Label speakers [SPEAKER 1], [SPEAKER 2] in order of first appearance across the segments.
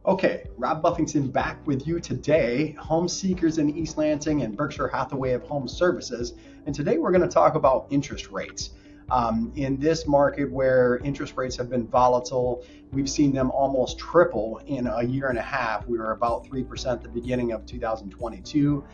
[SPEAKER 1] Okay, Rob Buffington back with you today, home seekers in East Lansing and Berkshire Hathaway of Home Services. And today we're going to talk about interest rates. In this market where interest rates have been volatile, we've seen them almost triple in a year and a half. We were about 3% at the beginning of 2022.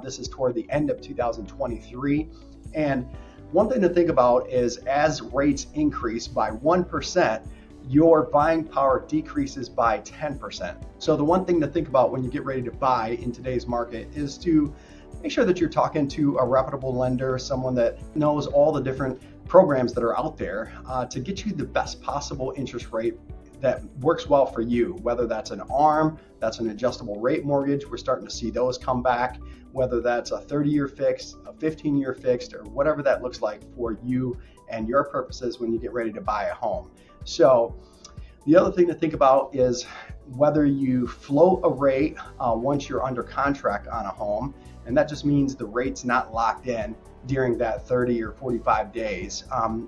[SPEAKER 1] This is toward the end of 2023. And one thing to think about is as rates increase by 1%, your buying power decreases by 10%. So the one thing to think about when you get ready to buy in today's market is to make sure that you're talking to a reputable lender, someone that knows all the different programs that are out there to get you the best possible interest rate that works well for you, whether that's an ARM, that's an adjustable rate mortgage. We're starting to see those come back, whether that's a 30-year fixed, a 15-year fixed, or whatever that looks like for you and your purposes when you get ready to buy a home. So the other thing to think about is whether you float a rate once you're under contract on a home, and that just means the rate's not locked in during that 30 or 45 days.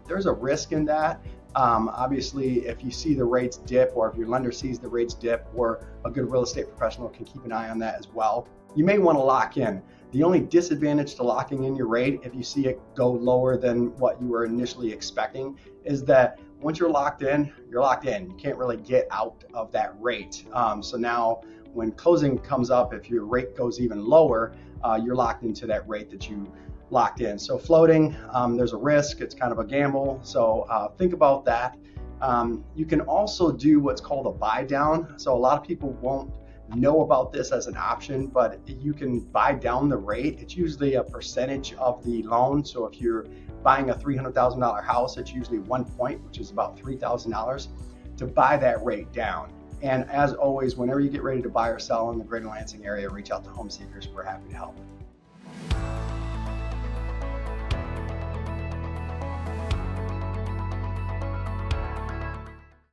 [SPEAKER 1] There's a risk in that. Obviously, if you see the rates dip, or if your lender sees the rates dip, or a good real estate professional can keep an eye on that as well, you may want to lock in. The only disadvantage to locking in your rate, if you see it go lower than what you were initially expecting, is that once you're locked in, you're locked in. You can't really get out of that rate. So now when closing comes up, if your rate goes even lower, you're locked into that rate that you locked in. So floating, there's a risk. It's kind of a gamble. So think about that. You can also do what's called a buy down. So a lot of people won't know about this as an option, but you can buy down the rate. It's usually a percentage of the loan. So if you're buying a $300,000 house, it's usually 1 point, which is about $3,000, to buy that rate down. And as always, whenever you get ready to buy or sell in the Greater Lansing area, reach out to Home Seekers. We're happy to help.